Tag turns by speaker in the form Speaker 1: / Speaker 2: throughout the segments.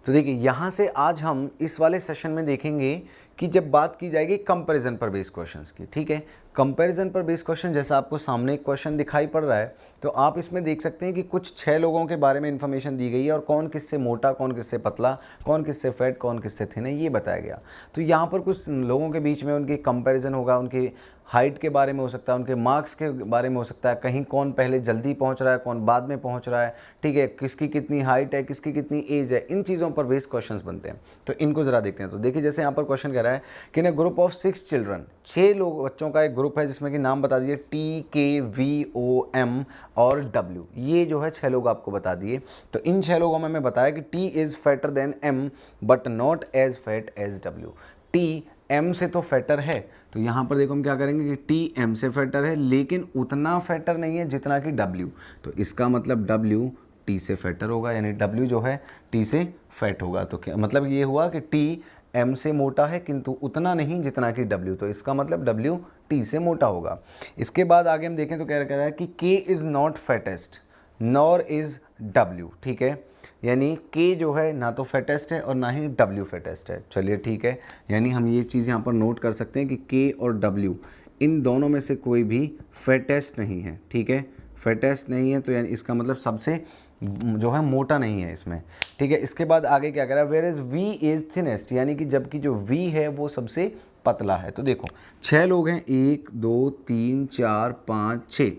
Speaker 1: तो देखिए यहाँ से आज हम इस वाले सेशन में देखेंगे कि जब बात की जाएगी कंपैरिजन पर बेस्ड क्वेश्चंस की, ठीक है। कंपैरिजन पर बेस्ड क्वेश्चन, जैसा आपको सामने एक क्वेश्चन दिखाई पड़ रहा है, तो आप इसमें देख सकते हैं कि कुछ 6 लोगों के बारे में इंफॉर्मेशन दी गई है और कौन किससे मोटा, कौन किससे पतला, कौन किससे फैट, कौन किससे थिन है, ये बताया गया। तो यहाँ पर कुछ लोगों के बीच में उनकी कंपैरिजन होगा, उनकी हाइट के बारे में हो सकता है, उनके मार्क्स के बारे में हो सकता है, कहीं कौन पहले जल्दी पहुंच रहा है, कौन बाद में पहुंच रहा है, ठीक है, किसकी कितनी हाइट है, किसकी कितनी एज है, इन चीज़ों पर बेस्ड क्वेश्चंस बनते हैं। तो इनको ज़रा देखते हैं। तो देखिए जैसे यहाँ पर क्वेश्चन कह रहा है कि इन ग्रुप ऑफ 6 चिल्ड्रन, 6 लोग बच्चों का एक ग्रुप है जिसमें कि नाम बता दीजिए TKVOM और W, ये जो है 6 लोग आपको बता दिए। तो इन 6 लोगों में मैं बताया कि T is fatter than M but not as fat as W। T M से तो फैटर है, तो यहाँ पर देखो हम क्या करेंगे कि T M से फैटर है लेकिन उतना फैटर नहीं है जितना कि W। तो इसका मतलब W T से फैटर होगा, यानी W जो है T से फैट होगा। तो क्या मतलब ये हुआ कि T M से मोटा है किंतु उतना नहीं जितना कि W, तो इसका मतलब W T से मोटा होगा। इसके बाद आगे हम देखें तो कह रहा है कि K is not fattest nor is W, ठीक है, यानी K जो है ना तो फैटेस्ट है और ना ही W फैटेस्ट है। चलिए ठीक है, यानी हम ये चीज़ यहाँ पर नोट कर सकते हैं कि K और W इन दोनों में से कोई भी फैटेस्ट नहीं है, ठीक है, फैटेस्ट नहीं है, तो यानी इसका मतलब सबसे जो है मोटा नहीं है इसमें, ठीक है। इसके बाद आगे क्या कह रहा है, where is V is thinnest, यानी कि जबकि जो V है वो सबसे पतला है। तो देखो 6 लोग हैं, 1 2 3 4 5 6,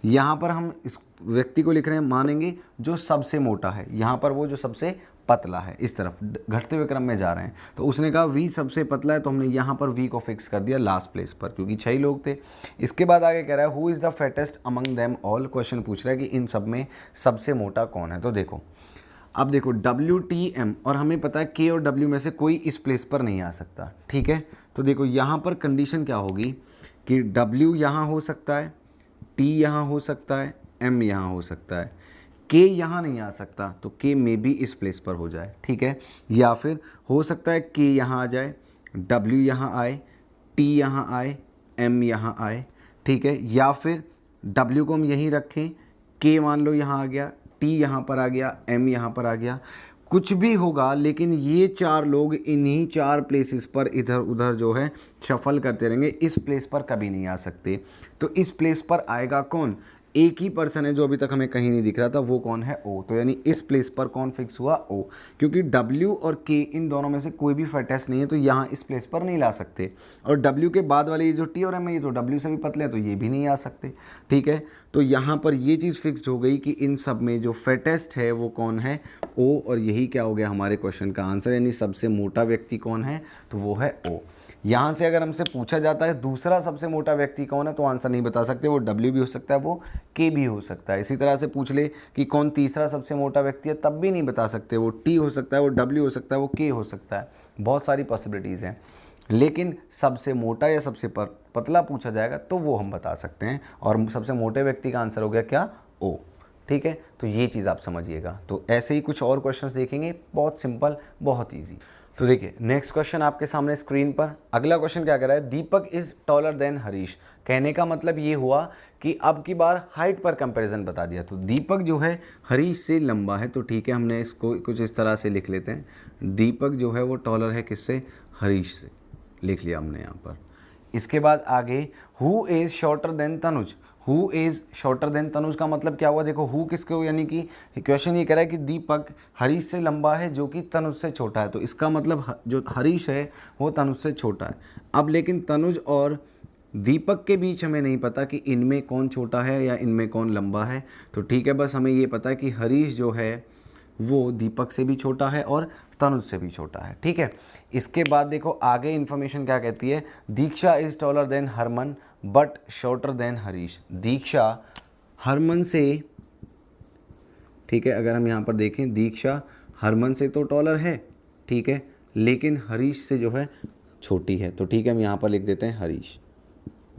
Speaker 1: यहाँ पर हम इस व्यक्ति को लिख रहे हैं, मानेंगे जो सबसे मोटा है, यहाँ पर वो जो सबसे पतला है, इस तरफ घटते हुए क्रम में जा रहे हैं। तो उसने कहा V सबसे पतला है, तो हमने यहाँ पर V को फिक्स कर दिया लास्ट प्लेस पर क्योंकि 6 लोग थे। इसके बाद आगे कह रहा है who is the fattest among them all, question पूछ रहा है कि इन सब में सबसे मोटा कौन है। तो देखो अब देखो WTM, और हमें पता है K और W में से कोई इस प्लेस पर नहीं आ सकता, ठीक है। तो देखो यहाँ पर कंडीशन क्या होगी कि W यहाँ हो सकता है, T यहाँ हो सकता है, M यहाँ हो सकता है, K यहाँ नहीं आ सकता, तो K में भी इस प्लेस पर हो जाए, ठीक है। या फिर हो सकता है K यहाँ आ जाए, W यहाँ आए, T यहाँ आए, M यहाँ आए, ठीक है। या फिर W को हम यहीं रखें, K मान लो यहाँ आ गया, T यहाँ पर आ गया, M यहाँ पर आ गया, कुछ भी होगा, लेकिन ये 4 लोग इन्हीं 4 प्लेसेस पर इधर उधर जो है शफल करते रहेंगे, इस प्लेस पर कभी नहीं आ सकते। तो इस प्लेस पर आएगा कौन, एक ही पर्सन है जो अभी तक हमें कहीं नहीं दिख रहा था, वो कौन है, O। तो यानी इस प्लेस पर कौन फिक्स हुआ, O, क्योंकि W और K इन दोनों में से कोई भी फैटेस्ट नहीं है, तो यहाँ इस प्लेस पर नहीं ला सकते। और W के बाद वाले ये जो T और M है, ये तो W से भी पतले हैं, तो ये भी नहीं आ सकते, ठीक है। तो यहाँ पर ये चीज़ फिक्स्ड हो गई कि इन सब में जो फैटेस्ट है वो कौन है, O, और यही क्या हो गया हमारे क्वेश्चन का आंसर, यानी सबसे मोटा व्यक्ति कौन है, तो वो है O। यहाँ से अगर हमसे पूछा जाता है दूसरा सबसे मोटा व्यक्ति कौन है, तो आंसर नहीं बता सकते, वो W भी हो सकता है, वो K भी हो सकता है। इसी तरह से पूछ ले कि कौन तीसरा सबसे मोटा व्यक्ति है, तब भी नहीं बता सकते, वो T हो सकता है, वो W हो सकता है, वो K हो सकता है, बहुत सारी पॉसिबिलिटीज़ हैं। लेकिन सबसे मोटा या सबसे पतला पूछा जाएगा तो वो हम बता सकते हैं, और सबसे मोटे व्यक्ति का आंसर हो गया क्या, O, ठीक है। तो ये चीज़ आप समझिएगा। तो ऐसे ही कुछ और क्वेश्चंस देखेंगे, बहुत सिंपल, बहुत ईजी। तो देखिए नेक्स्ट क्वेश्चन आपके सामने स्क्रीन पर। अगला क्वेश्चन क्या कह रहा है, दीपक इज टॉलर देन हरीश। कहने का मतलब ये हुआ कि अब की बार हाइट पर कंपैरिजन बता दिया। तो दीपक जो है हरीश से लंबा है, तो ठीक है, हमने इसको कुछ इस तरह से लिख लेते हैं, दीपक जो है वो टॉलर है किससे, हरीश से, लिख लिया हमने यहाँ पर। इसके बाद आगे who is shorter than Tanuj. Who is shorter than Tanuj का मतलब क्या हुआ, देखो हु किसके हो, यानी कि क्वेश्चन ये कह रहा है कि दीपक हरीश से लंबा है जो कि तनुज से छोटा है, तो इसका मतलब जो हरीश है वो तनुज से छोटा है। अब लेकिन तनुज और दीपक के बीच हमें नहीं पता कि इनमें कौन छोटा है या इनमें कौन लंबा है, तो ठीक है, बस हमें ये पता है कि हरीश जो है वो दीपक से भी छोटा है और तनुज से भी छोटा है, ठीक है। इसके बाद देखो आगे इन्फॉर्मेशन क्या कहती है, Diksha is taller than Harman but shorter than Harish. Diksha Harman से, ठीक है, अगर हम यहाँ पर देखें दीक्षा हरमन से तो टॉलर है, ठीक है, लेकिन हरीश से जो है छोटी है, तो ठीक है, हम यहाँ पर लिख देते हैं हरीश,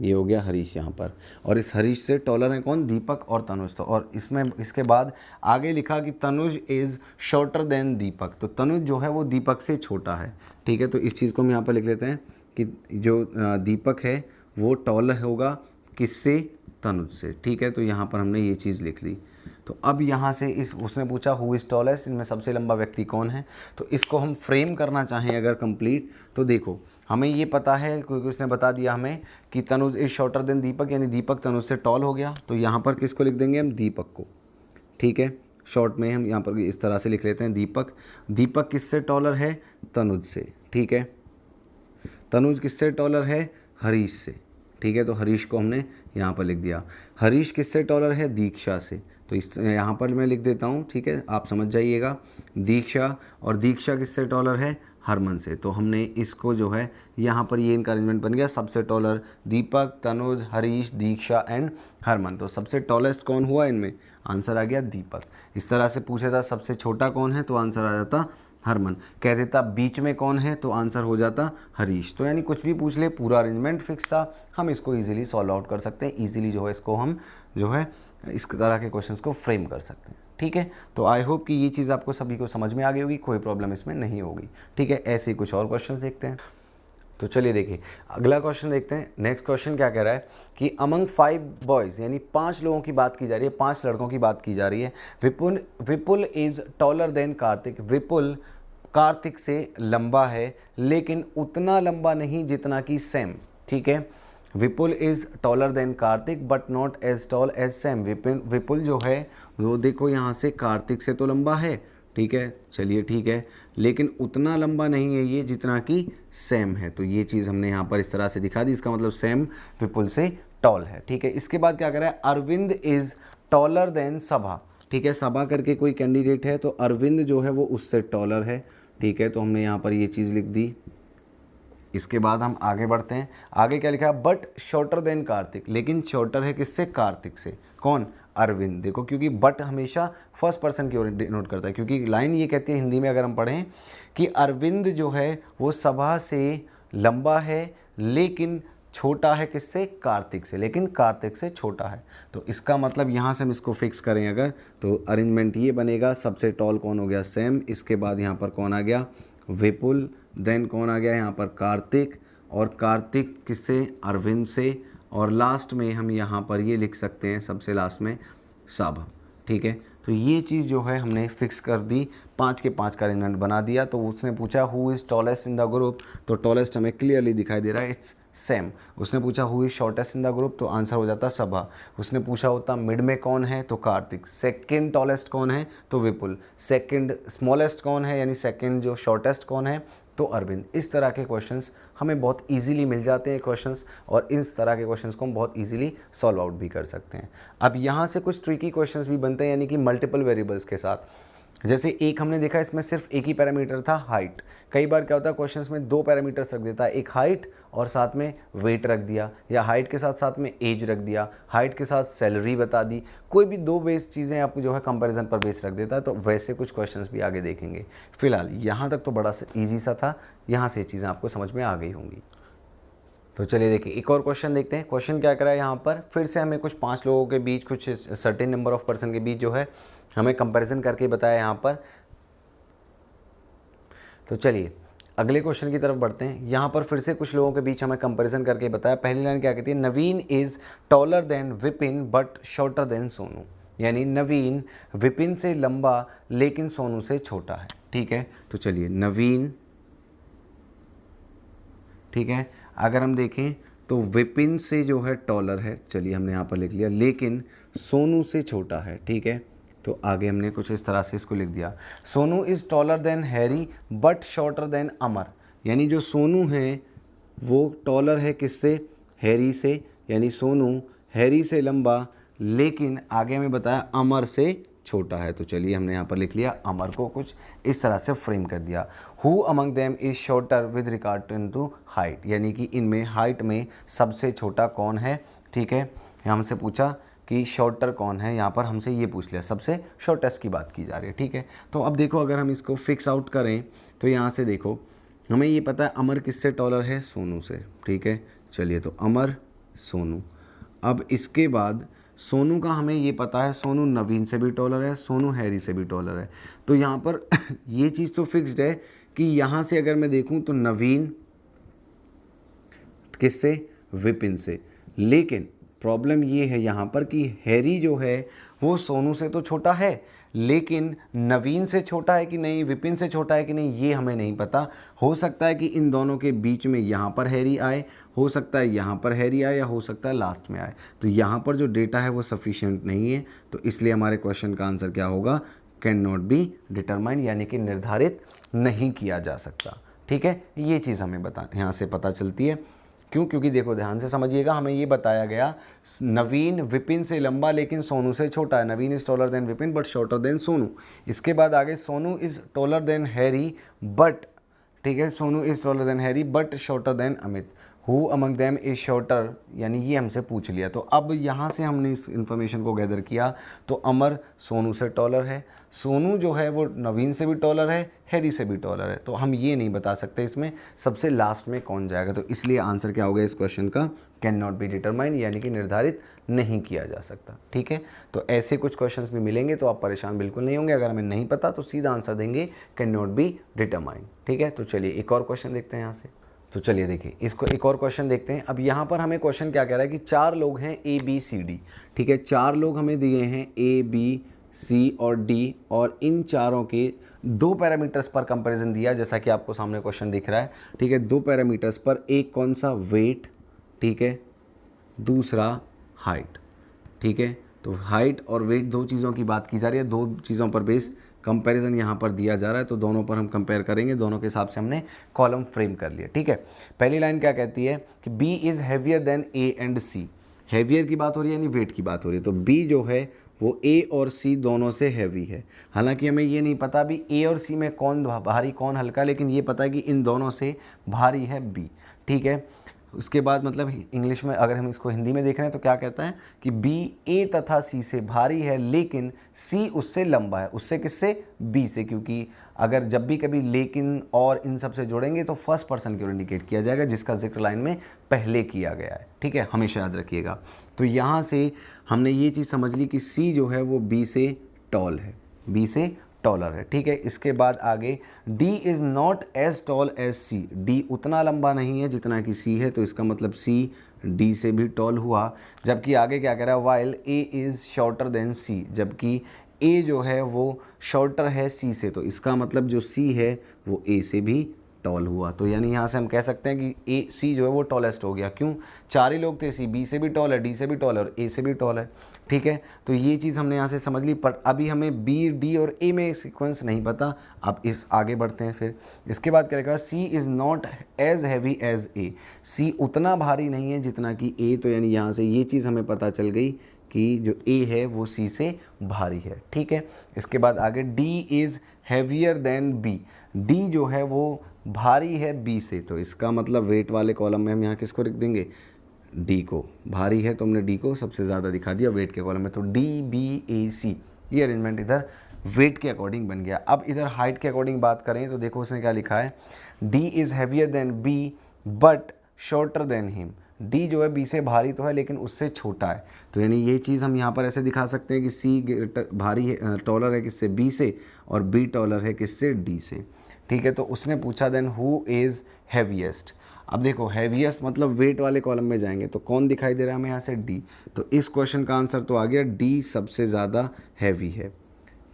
Speaker 1: ये हो गया हरीश यहाँ पर। और इस हरीश से टॉलर है कौन, दीपक और तनुज। तो और इसमें इसके बाद आगे लिखा कि तनुज इज़ शॉर्टर देन दीपक, तो तनुज जो है वो दीपक से छोटा है, ठीक है। तो इस चीज़ को हम यहाँ पर लिख लेते हैं कि जो दीपक है वो टॉलर होगा किससे, तनुज से, ठीक है। तो यहाँ पर हमने ये चीज़ लिख ली। तो अब यहाँ से उसने पूछा हु इज़ टॉलेस्ट, इनमें सबसे लंबा व्यक्ति कौन है। तो इसको हम फ्रेम करना चाहें अगर कंप्लीट, तो देखो हमें ये पता है क्योंकि उसने बता दिया हमें कि तनुज इज शॉर्टर देन दीपक, यानी दीपक तनुज से टॉल हो गया। तो यहाँ पर किसको लिख देंगे हम, दीपक को, ठीक है। शॉर्ट में हम यहाँ पर इस तरह से लिख लेते हैं दीपक किससे टॉलर है, तनुज से, ठीक है। तनुज किससे टॉलर है, हरीश से, ठीक है। तो हरीश को हमने यहाँ पर लिख दिया। हरीश किससे टॉलर है, दीक्षा से। तो इस यहाँ पर मैं लिख देता हूँ, ठीक है, आप समझ जाइएगा, दीक्षा। और दीक्षा किससे टॉलर है, हरमन से। तो हमने इसको जो है यहाँ पर ये इनका अरेंजमेंट बन गया, सबसे टॉलर दीपक, तनुज, हरीश, दीक्षा एंड हरमन। तो सबसे टॉलेस्ट कौन हुआ इनमें, आंसर आ गया दीपक। इस तरह से पूछा था सबसे छोटा कौन है, तो आंसर आ जाता हरमन। कह देता बीच में कौन है, तो आंसर हो जाता हरीश। तो यानी कुछ भी पूछ ले, पूरा अरेंजमेंट फिक्स था, हम इसको इजीली सॉल्व आउट कर सकते हैं। इजीली जो है इसको हम जो है इस तरह के क्वेश्चंस को फ्रेम कर सकते हैं, ठीक है। तो आई होप कि ये चीज़ आपको सभी को समझ में आ गई होगी, कोई प्रॉब्लम इसमें नहीं होगी, ठीक है। ऐसे ही कुछ और क्वेश्चंस देखते हैं। तो चलिए देखिए अगला क्वेश्चन देखते हैं। नेक्स्ट क्वेश्चन क्या कह रहा है कि अमंग 5 बॉयज़, यानी 5 लोगों की बात की जा रही है, 5 लड़कों की बात की जा रही है। Vipul is taller than Kartik. विपुल कार्तिक से लंबा है लेकिन उतना लंबा नहीं जितना कि सैम, ठीक है। Vipul is taller than Kartik but not as tall as Sam. Vipul जो है वो देखो यहाँ से कार्तिक से तो लंबा है, ठीक है, चलिए ठीक है, लेकिन उतना लंबा नहीं है ये जितना कि सैम है। तो ये चीज़ हमने यहाँ पर इस तरह से दिखा दी, इसका मतलब सैम विपुल से टॉल है, ठीक है। इसके बाद क्या कर रहा है, अरविंद इज़ टॉलर देन सभा, ठीक है। सभा करके कोई कैंडिडेट है, तो अरविंद जो है वो उससे टॉलर है, ठीक है। तो हमने यहाँ पर ये चीज़ लिख दी। इसके बाद हम आगे बढ़ते हैं। आगे क्या लिखा है, बट शॉर्टर देन कार्तिक, लेकिन शॉर्टर है किससे, कार्तिक से। कौन, अरविंद। देखो क्योंकि बट हमेशा फर्स्ट पर्सन की ओर डिनोट करता है, क्योंकि लाइन ये कहती है हिंदी में अगर हम पढ़ें कि अरविंद जो है वो सभा से लंबा है लेकिन छोटा है किससे, कार्तिक से, लेकिन कार्तिक से छोटा है। तो इसका मतलब यहाँ से हम इसको फिक्स करें अगर, तो अरेंजमेंट ये बनेगा, सबसे टॉल कौन हो गया, सैम। इसके बाद यहाँ पर कौन आ गया, विपुल। देन कौन आ गया यहाँ पर, कार्तिक। और कार्तिक किससे, अरविंद से। और लास्ट में हम यहाँ पर ये लिख सकते हैं, सबसे लास्ट में सभा, ठीक है। तो ये चीज़ जो है हमने फिक्स कर दी, 5 के 5 का अरेंजमेंट बना दिया। तो उसने पूछा who is tallest in the group, तो टॉलेस्ट हमें क्लियरली दिखाई दे रहा है, इट्स सैम। उसने पूछा who is shortest in the group, तो आंसर हो जाता सभा। उसने पूछा होता मिड में कौन है, तो कार्तिक। सेकंड टॉलेस्ट कौन है, तो विपुल। सेकंड स्मॉलेस्ट कौन है, यानी सेकंड जो शॉर्टेस्ट कौन है, तो अरविंद। इस तरह के क्वेश्चंस हमें बहुत इजीली मिल जाते हैं क्वेश्चंस, और इस तरह के क्वेश्चंस को हम बहुत इजीली सॉल्व आउट भी कर सकते हैं। अब यहाँ से कुछ ट्रिकी क्वेश्चंस भी बनते हैं, यानी कि मल्टीपल वेरिएबल्स के साथ। जैसे एक हमने देखा इसमें सिर्फ एक ही पैरामीटर था, हाइट। कई बार क्या होता है क्वेश्चंस में 2 पैरामीटर्स रख देता है, एक हाइट और साथ में वेट रख दिया, या हाइट के साथ साथ में एज रख दिया, हाइट के साथ सैलरी बता दी। कोई भी 2 बेस चीज़ें आपको जो है कंपैरिजन पर बेस रख देता है। तो वैसे कुछ क्वेश्चंस भी आगे देखेंगे। फिलहाल यहाँ तक तो बड़ा ईजी सा था, यहाँ से चीज़ें आपको समझ में आ गई होंगी। तो चलिए देखिए एक और क्वेश्चन देखते हैं। क्वेश्चन क्या करा है यहाँ पर, फिर से हमें कुछ 5 लोगों के बीच, कुछ सर्टेन नंबर ऑफ पर्सन के बीच जो है हमें कंपैरिजन करके बताया यहाँ पर। तो चलिए अगले क्वेश्चन की तरफ बढ़ते हैं। यहाँ पर फिर से कुछ लोगों के बीच हमें कंपैरिजन करके बताया। पहली लाइन क्या कहती है, Naveen is taller than Vipin but shorter than Sonu, यानी नवीन विपिन से लंबा लेकिन सोनू से छोटा है, ठीक है। तो चलिए नवीन, ठीक है, अगर हम देखें तो विपिन से जो है टॉलर है, चलिए हमने यहाँ पर लिख लिया, लेकिन सोनू से छोटा है, ठीक है। तो आगे हमने कुछ इस तरह से इसको लिख दिया, Sonu is taller than Harry but shorter than Amar, यानी जो सोनू है वो टॉलर है किससे, हैरी से, यानी सोनू हैरी से लंबा लेकिन आगे हमें बताया अमर से छोटा है। तो चलिए हमने यहाँ पर लिख लिया, अमर को कुछ इस तरह से फ्रेम कर दिया। Who among them is shorter with regard to height, यानी कि इनमें हाइट में सबसे छोटा कौन है, ठीक है। हमसे पूछा कि शॉर्टर कौन है, यहाँ पर हमसे ये पूछ लिया, सबसे शॉर्टेस्ट की बात की जा रही है, ठीक है। तो अब देखो अगर हम इसको फिक्स आउट करें तो यहाँ से देखो हमें ये पता है अमर किससे टॉलर है, सोनू से, ठीक है। चलिए तो अमर सोनू। अब इसके बाद सोनू का हमें ये पता है, सोनू नवीन से भी टॉलर है, सोनू हैरी से भी टॉलर है। तो यहाँ पर ये चीज़ तो फिक्स्ड है कि यहाँ से अगर मैं देखूँ तो नवीन किससे, विपिन से, लेकिन प्रॉब्लम ये है यहाँ पर कि हैरी जो है वो सोनू से तो छोटा है, लेकिन नवीन से छोटा है कि नहीं, विपिन से छोटा है कि नहीं, ये हमें नहीं पता। हो सकता है कि इन दोनों के बीच में यहाँ पर हैरी आए, हो सकता है यहाँ पर हैरी आए, या हो सकता है लास्ट में आए। तो यहाँ पर जो डेटा है वो सफिशिएंट नहीं है, तो इसलिए हमारे क्वेश्चन का आंसर क्या होगा, कैन नॉट बी डिटरमाइन, यानी कि निर्धारित नहीं किया जा सकता। ठीक है, ये चीज़ हमें यहाँ से पता चलती है। क्यों? क्योंकि देखो ध्यान से समझिएगा, हमें ये बताया गया नवीन विपिन से लंबा लेकिन सोनू से छोटा है। Naveen is taller than Vipin but shorter than Sonu. इसके बाद आगे Sonu is taller than Harry but, ठीक है, Sonu is taller than Harry but shorter than Amit. Who among them is shorter, यानी ये हमसे पूछ लिया। तो अब यहाँ से हमने इस इन्फॉर्मेशन को गैदर किया, तो अमर सोनू से टॉलर है, सोनू जो है वो नवीन से भी टॉलर है, हैरी से भी टॉलर है। तो हम ये नहीं बता सकते इसमें सबसे लास्ट में कौन जाएगा। तो इसलिए आंसर क्या होगा इस क्वेश्चन का, कैन नॉट बी डिटरमाइंड, यानी कि निर्धारित नहीं किया जा सकता। ठीक है, तो ऐसे कुछ क्वेश्चंस भी मिलेंगे तो आप परेशान बिल्कुल नहीं होंगे। अगर हमें नहीं पता तो सीधा आंसर देंगे कैन नॉट बी डिटरमाइंड। ठीक है, तो चलिए एक और क्वेश्चन देखते हैं यहाँ से। तो चलिए देखिए, इसको एक और क्वेश्चन देखते हैं। अब यहाँ पर हमें क्वेश्चन क्या कह रहा है कि 4 लोग हैं ए बी सी डी। ठीक है, 4 लोग हमें दिए हैं ए बी सी और डी, और इन चारों के 2 पैरामीटर्स पर कंपैरिजन दिया, जैसा कि आपको सामने क्वेश्चन दिख रहा है। ठीक है, 2 पैरामीटर्स पर, एक कौन सा, वेट, ठीक है, दूसरा हाइट। ठीक है, तो हाइट और वेट 2 चीज़ों की बात की जा रही है, 2 चीज़ों पर बेस्ड कंपैरिजन यहाँ पर दिया जा रहा है। तो दोनों पर हम कंपेयर करेंगे, दोनों के हिसाब से हमने कॉलम फ्रेम कर लिया। ठीक है, पहली लाइन क्या कहती है कि B is heavier than A and C. Heavier की बात हो रही है, यानी वेट की बात हो रही है। तो बी जो है वो ए और सी दोनों से हैवी है। हालांकि हमें ये नहीं पता भी ए और सी में कौन भारी कौन हल्का, लेकिन ये पता है कि इन दोनों से भारी है बी। ठीक है, उसके बाद मतलब इंग्लिश में अगर हम इसको हिंदी में देख रहे हैं तो क्या कहता है कि बी ए तथा सी से भारी है, लेकिन सी उससे लंबा है। उससे किससे? बी से। क्योंकि अगर जब भी कभी लेकिन और इन सब से जोड़ेंगे तो फर्स्ट पर्सन की ओर इंडिकेट किया जाएगा, जिसका जिक्र लाइन में पहले किया गया है। ठीक है, हमेशा याद रखिएगा। तो यहाँ से हमने ये चीज़ समझ ली कि सी जो है वो बी से टॉल है, बी से टॉलर है। ठीक है, इसके बाद आगे D is not as tall as C। D उतना लंबा नहीं है जितना कि C है, तो इसका मतलब C D से भी टॉल हुआ। जबकि आगे क्या कह रहा है, while A is shorter than C, जबकि A जो है वो शॉर्टर है C से, तो इसका मतलब जो C है वो A से भी टॉल हुआ। तो यानी यहाँ से हम कह सकते हैं कि ए सी जो है वो टॉलेस्ट हो गया। क्यों? 4 ही लोग थे, सी बी से भी टॉल है, डी से भी टॉल है और ए से भी टॉल है। ठीक है, तो ये चीज़ हमने यहाँ से समझ ली। पर अभी हमें बी डी और ए में सीक्वेंस नहीं पता। अब इस आगे बढ़ते हैं। फिर इसके बाद क्या लिखा, C is not as heavy as A. C उतना भारी नहीं है जितना कि ए। तो यानी यहाँ से ये चीज़ हमें पता चल गई कि जो ए है वो सी से भारी है। ठीक है, इसके बाद आगे D is heavier than B. D जो है वो भारी है बी से, तो इसका मतलब वेट वाले कॉलम में हम यहाँ किसको लिख देंगे, डी को। भारी है तो हमने डी को सबसे ज़्यादा दिखा दिया वेट के कॉलम में, तो डी बी ए सी, ये अरेंजमेंट इधर वेट के अकॉर्डिंग बन गया। अब इधर हाइट के अकॉर्डिंग बात करें तो देखो उसने क्या लिखा है, D is heavier than B but shorter than him. D जो है बी से भारी तो है लेकिन उससे छोटा है। तो यानी ये चीज़ हम यहाँ पर ऐसे दिखा सकते हैं कि सी भारी है, टॉलर है किससे, बी से, और बी टॉलर है किससे, डी से। ठीक है, तो उसने पूछा देन हु इज़ हैवीएस्ट। अब देखो हैवीएस्ट मतलब वेट वाले कॉलम में जाएंगे तो कौन दिखाई दे रहा है हमें यहाँ से, डी। तो इस क्वेश्चन का आंसर तो आ गया डी सबसे ज़्यादा हैवी है।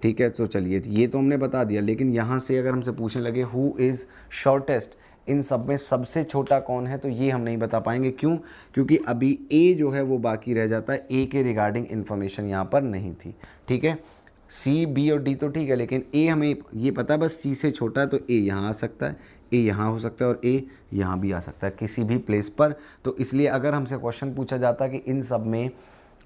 Speaker 1: ठीक है, तो चलिए ये तो हमने बता दिया, लेकिन यहाँ से अगर हमसे पूछने लगे हु इज़ शॉर्टेस्ट, इन सब में सबसे छोटा कौन है, तो ये हम नहीं बता पाएंगे। क्यों? क्योंकि अभी ए जो है वो बाकी रह जाता है, ए के रिगार्डिंग इन्फॉर्मेशन यहाँ पर नहीं थी। ठीक है, सी बी और डी तो ठीक है, लेकिन ए हमें ये पता है बस सी से छोटा है, तो ए यहाँ आ सकता है, ए यहाँ हो सकता है और ए यहाँ भी आ सकता है किसी भी प्लेस पर। तो इसलिए अगर हमसे क्वेश्चन पूछा जाता कि इन सब में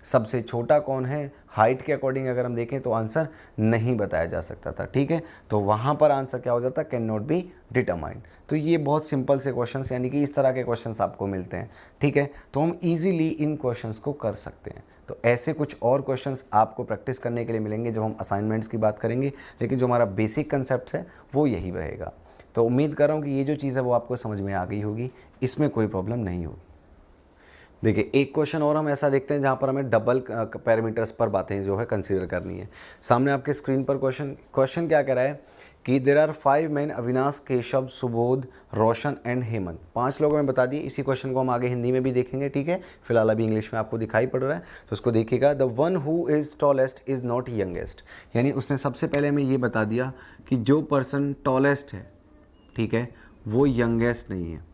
Speaker 1: सबसे छोटा कौन है, हाइट के अकॉर्डिंग अगर हम देखें तो आंसर नहीं बताया जा सकता था। ठीक है, तो वहाँ पर आंसर क्या हो जाता, कैन नॉट बी डिटरमाइंड। तो ये बहुत सिंपल से क्वेश्चंस, यानी कि इस तरह के क्वेश्चंस आपको मिलते हैं। ठीक है, तो हम इजीली इन क्वेश्चंस को कर सकते हैं। तो ऐसे कुछ और क्वेश्चंस आपको प्रैक्टिस करने के लिए मिलेंगे जब हम असाइनमेंट्स की बात करेंगे, लेकिन जो हमारा बेसिक कंसेप्ट है वो यही रहेगा। तो उम्मीद कर रहा हूँ कि ये जो चीज़ है वो आपको समझ में आ गई होगी, इसमें कोई प्रॉब्लम नहीं होगी। देखिए एक क्वेश्चन और हम ऐसा देखते हैं जहाँ पर हमें डबल पैरामीटर्स पर बातें जो है कंसीडर करनी है। सामने आपके स्क्रीन पर क्वेश्चन क्या कह रहा है कि there are 5 man, Avinash, Keshav, Subodh, Roshan and Hemant. 5 लोगों ने बता दिए। इसी क्वेश्चन को हम आगे हिंदी में भी देखेंगे, ठीक है। फिलहाल अभी इंग्लिश में आपको दिखाई पड़ रहा है तो उसको देखिएगा। The one who is tallest is not youngest, यानी उसने सबसे पहले हमें ये बता दिया कि जो पर्सन टॉलेस्ट है, ठीक है, वो यंगेस्ट नहीं है,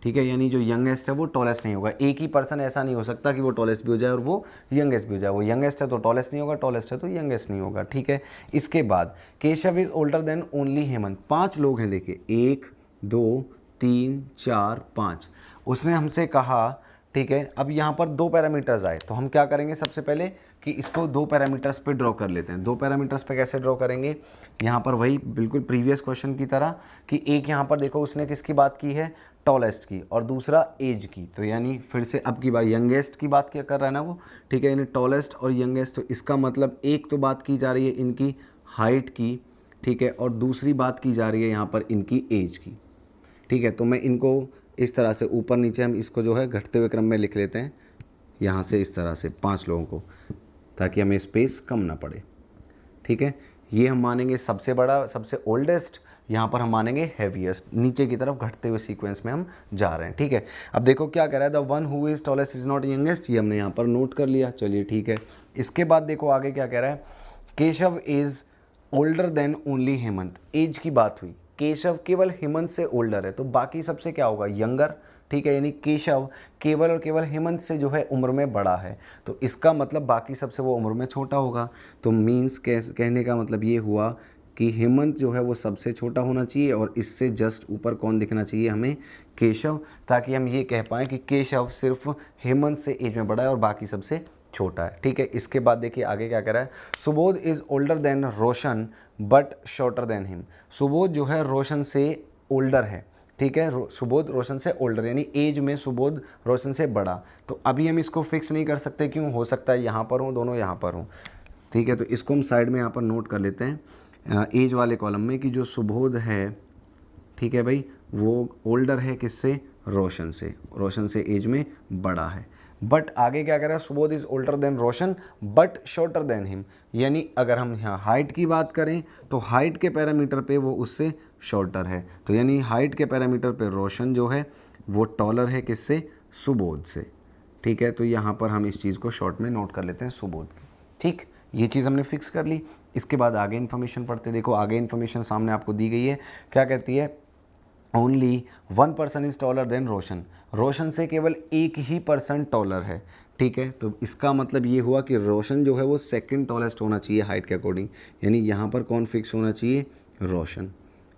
Speaker 1: ठीक है। यानी जो यंगेस्ट है वो टॉलेस्ट नहीं होगा। एक ही पर्सन ऐसा नहीं हो सकता कि वो टॉलेस्ट भी हो जाए और वो यंगेस्ट भी हो जाए। वो यंगेस्ट है तो टॉलेस्ट नहीं होगा, टॉलेस्ट है तो यंगेस्ट नहीं होगा, ठीक है। इसके बाद Keshav is older than only Hemant. 5 लोग हैं, देखिए 1 2 3 4 5। उसने हमसे कहा, ठीक है। अब यहाँ पर 2 पैरामीटर्स आए तो हम क्या करेंगे, सबसे पहले कि इसको 2 पैरामीटर्स पे ड्रॉ कर लेते हैं। 2 पैरामीटर्स पे कैसे ड्रॉ करेंगे, यहाँ पर वही बिल्कुल प्रीवियस क्वेश्चन की तरह कि एक यहाँ पर देखो उसने किसकी बात की है, टॉलेस्ट की, और दूसरा एज की। तो यानी फिर से अब की बात यंगेस्ट की बात क्या कर रहा है ना वो, ठीक है। यानी टॉलेस्ट और यंगेस्ट, तो इसका मतलब एक तो बात की जा रही है इनकी हाइट की, ठीक है, और दूसरी बात की जा रही है यहाँ पर इनकी एज की, ठीक है। तो मैं इनको इस तरह से ऊपर नीचे हम इसको जो है घटते हुए क्रम में लिख लेते हैं, यहाँ से इस तरह से 5 लोगों को, ताकि हमें स्पेस कम ना पड़े, ठीक है। ये हम मानेंगे सबसे बड़ा, सबसे ओल्डेस्ट, यहाँ पर हम मानेंगे हैवीएस्ट। नीचे की तरफ घटते हुए सीक्वेंस में हम जा रहे हैं, ठीक है। अब देखो क्या कह रहा है, the one who is tallest is not youngest, ये हमने यहाँ पर नोट कर लिया, चलिए ठीक है। इसके बाद देखो आगे क्या कह रहा है, Keshav is older than only Hemant. Age की बात हुई, केशव केवल हेमंत से ओल्डर है तो बाकी सबसे क्या होगा, यंगर, ठीक है। यानी केशव केवल और केवल हेमंत से जो है उम्र में बड़ा है, तो इसका मतलब बाकी सबसे वो उम्र में छोटा होगा। तो मीन्स कहने का मतलब ये हुआ कि हेमंत जो है वो सबसे छोटा होना चाहिए और इससे जस्ट ऊपर कौन दिखना चाहिए हमें, केशव, ताकि हम ये कह पाएँ कि केशव सिर्फ हेमंत से एज में बड़ा है और बाकी सबसे छोटा है, ठीक है। इसके बाद देखिए आगे क्या कह रहा है, Subodh is older then Roshan but shorter than him. Subodh जो है रोशन से ओल्डर है, ठीक है। सुबोध रोशन से ओल्डर, यानी एज में सुबोध रोशन से बड़ा। तो अभी हम इसको फिक्स नहीं कर सकते, क्यों, हो सकता है यहाँ पर हो, दोनों यहाँ पर हों, ठीक है। तो इसको हम साइड में यहाँ पर नोट कर लेते हैं एज वाले कॉलम में कि जो सुबोध है, ठीक है भाई, वो ओल्डर है किससे, रोशन से, रोशन से एज में बड़ा है। बट आगे क्या कह रहा है, Subodh is older than Roshan but shorter than him. यानी अगर हम यहाँ हाइट की बात करें तो हाइट के पैरामीटर पे वो उससे शॉर्टर है। तो यानी हाइट के पैरामीटर पे रोशन जो है वो टॉलर है किससे, सुबोध से, ठीक है। तो यहाँ पर हम इस चीज़ को शॉर्ट में नोट कर लेते हैं, सुबोध की, ठीक। ये चीज़ हमने फिक्स कर ली। इसके बाद आगे इन्फॉर्मेशन पढ़ते, देखो आगे इन्फॉर्मेशन सामने आपको दी गई है, क्या कहती है, only 1 person is taller than Roshan. Roshan से केवल एक ही पर्सन टॉलर है, ठीक है। तो इसका मतलब ये हुआ कि रोशन जो है वो सेकंड टॉलेस्ट होना चाहिए हाइट के अकॉर्डिंग। यानी यहाँ पर कौन फिक्स होना चाहिए, रोशन,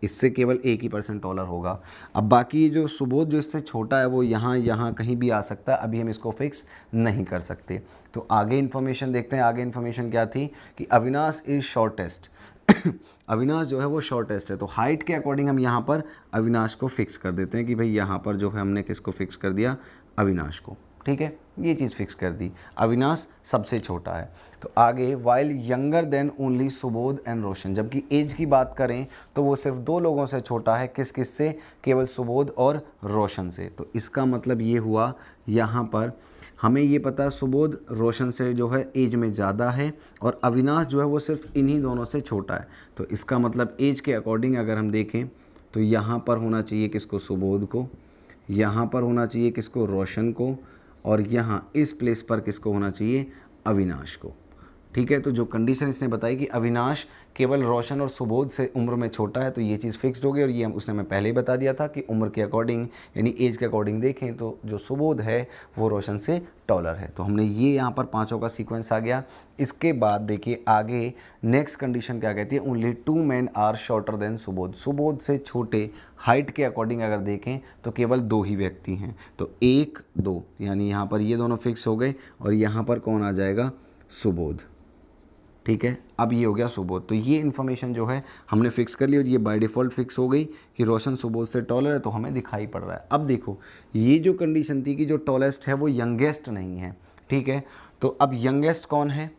Speaker 1: इससे केवल एक ही पर्सन टॉलर होगा। अब बाकी जो सुबोध जो इससे छोटा है वो यहाँ कहीं भी आ सकता है, अभी हम इसको फिक्स नहीं कर सकते। तो आगे इन्फॉर्मेशन देखते हैं। आगे इन्फॉर्मेशन क्या थी कि अविनाश इज़ शॉर्टेस्ट अविनाश जो है वो शॉर्टेस्ट है। तो हाइट के अकॉर्डिंग हम यहाँ पर अविनाश को फिक्स कर देते हैं कि भाई यहाँ पर जो है हमने किसको फिक्स कर दिया, अविनाश को, ठीक है। ये चीज़ फिक्स कर दी, अविनाश सबसे छोटा है। तो आगे while younger than only Subodh and Roshan, जबकि एज की बात करें तो वो सिर्फ 2 लोगों से छोटा है, किस किस से, केवल सुबोध और रोशन से। तो इसका मतलब ये हुआ यहाँ पर हमें ये पता सुबोध रोशन से जो है एज में ज़्यादा है और अविनाश जो है वो सिर्फ इन्हीं दोनों से छोटा है। तो इसका मतलब एज के अकॉर्डिंग अगर हम देखें तो यहाँ पर होना चाहिए किसको, सुबोध को, यहाँ पर होना चाहिए किसको, रोशन को, और यहाँ इस प्लेस पर किसको होना चाहिए, अविनाश को, ठीक है। तो जो कंडीशन इसने बताई कि अविनाश केवल रोशन और सुबोध से उम्र में छोटा है, तो ये चीज़ फिक्स्ड हो गई। और ये उसने मैं पहले ही बता दिया था कि उम्र के अकॉर्डिंग यानी एज के अकॉर्डिंग देखें तो जो सुबोध है वो रोशन से टॉलर है। तो हमने ये यहाँ पर 5 का सीक्वेंस आ गया। इसके बाद देखिए आगे नेक्स्ट कंडीशन क्या कहती है, only 2 man are shorter than Subodh. Subodh से छोटे हाइट के अकॉर्डिंग अगर देखें तो केवल 2 ही व्यक्ति हैं। तो 1 2 यानी यहाँ पर ये दोनों फिक्स हो गए और यहाँ पर कौन आ जाएगा, सुबोध, ठीक है। अब ये हो गया सुबोध। तो ये इन्फॉर्मेशन जो है हमने फिक्स कर ली और ये बाय डिफ़ॉल्ट फिक्स हो गई कि रोशन सुबोध से टॉलर है, तो हमें दिखाई पड़ रहा है। अब देखो ये जो कंडीशन थी कि जो टॉलेस्ट है वो यंगेस्ट नहीं है, ठीक है। तो अब यंगेस्ट कौन है,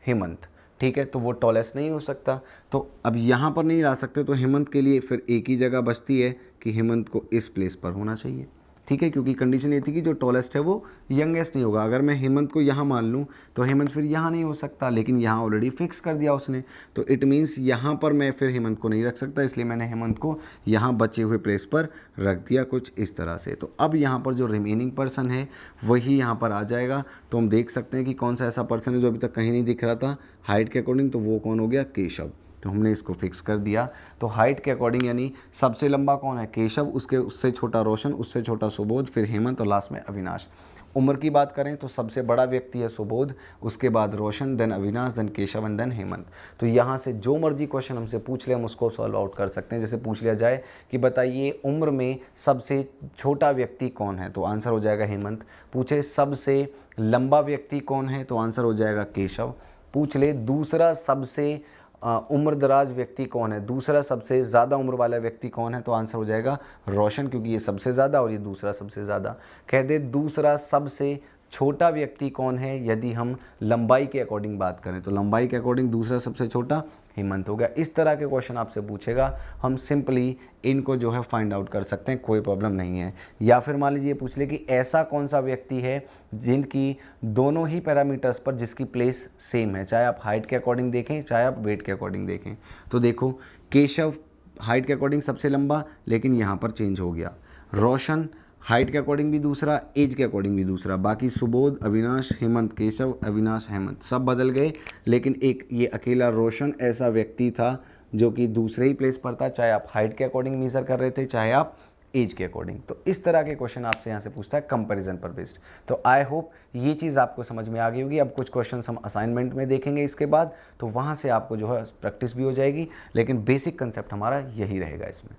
Speaker 1: हेमंत, ठीक है। तो वो टॉलेस्ट नहीं हो सकता, तो अब यहाँ पर नहीं ला सकते। तो हेमंत के लिए फिर एक ही जगह बचती है कि हेमंत को इस प्लेस पर होना चाहिए, ठीक है, क्योंकि कंडीशन ये थी कि जो टॉलेस्ट है वो यंगेस्ट नहीं होगा। अगर मैं हेमंत को यहाँ मान लूँ तो हेमंत फिर यहाँ नहीं हो सकता, लेकिन यहाँ ऑलरेडी फिक्स कर दिया उसने, तो इट मीन्स यहाँ पर मैं फिर हेमंत को नहीं रख सकता, इसलिए मैंने हेमंत को यहाँ बचे हुए प्लेस पर रख दिया कुछ इस तरह से। तो अब यहाँ पर जो रिमेनिंग पर्सन है वही यहाँ पर आ जाएगा। तो हम देख सकते हैं कि कौन सा ऐसा पर्सन है जो अभी तक कहीं नहीं दिख रहा था हाइट के अकॉर्डिंग, तो वो कौन हो गया, केशव। तो हमने इसको फिक्स कर दिया। तो हाइट के अकॉर्डिंग यानी सबसे लंबा कौन है, केशव, उससे छोटा रोशन, उससे छोटा सुबोध, फिर हेमंत और लास्ट में अविनाश। उम्र की बात करें तो सबसे बड़ा व्यक्ति है सुबोध, उसके बाद Roshan, then Avinash, then Keshav and then Hemant. तो यहाँ से जो मर्जी क्वेश्चन हमसे पूछ ले हम उसको सॉल्व आउट कर सकते हैं। जैसे पूछ लिया जाए कि बताइए उम्र में सबसे छोटा व्यक्ति कौन है, तो आंसर हो जाएगा हेमंत। पूछे सबसे लंबा व्यक्ति कौन है, तो आंसर हो जाएगा केशव। पूछ ले दूसरा सबसे उम्र दराज व्यक्ति कौन है, दूसरा सबसे ज़्यादा उम्र वाला व्यक्ति कौन है, तो आंसर हो जाएगा रोशन, क्योंकि ये सबसे ज़्यादा और ये दूसरा सबसे ज़्यादा। कह दे दूसरा सबसे छोटा व्यक्ति कौन है, यदि हम लंबाई के अकॉर्डिंग बात करें तो लंबाई के अकॉर्डिंग दूसरा सबसे छोटा हेमंत हो गया। इस तरह के क्वेश्चन आपसे पूछेगा, हम सिंपली इनको जो है फाइंड आउट कर सकते हैं, कोई प्रॉब्लम नहीं है। या फिर मान लीजिए पूछ ले कि ऐसा कौन सा व्यक्ति है जिनकी दोनों ही पैरामीटर्स पर जिसकी प्लेस सेम है, चाहे आप हाइट के अकॉर्डिंग देखें चाहे आप वेट के अकॉर्डिंग देखें। तो देखो केशव हाइट के अकॉर्डिंग सबसे लंबा, लेकिन यहाँ पर चेंज हो गया। रोशन हाइट के अकॉर्डिंग भी दूसरा, एज के अकॉर्डिंग भी दूसरा। बाकी सुबोध, अविनाश, हेमंत, केशव, अविनाश, हेमंत सब बदल गए, लेकिन एक ये अकेला रोशन ऐसा व्यक्ति था जो कि दूसरे ही प्लेस पर था, चाहे आप हाइट के अकॉर्डिंग मेजर कर रहे थे चाहे आप एज के अकॉर्डिंग। तो इस तरह के क्वेश्चन आपसे यहाँ से पूछता है कंपैरिजन पर बेस्ड। तो आई होप ये चीज़ आपको समझ में आ गई होगी। अब कुछ क्वेश्चन हम असाइनमेंट में देखेंगे इसके बाद, तो वहाँ से आपको जो है प्रैक्टिस भी हो जाएगी, लेकिन बेसिक कंसेप्ट हमारा यही रहेगा इसमें।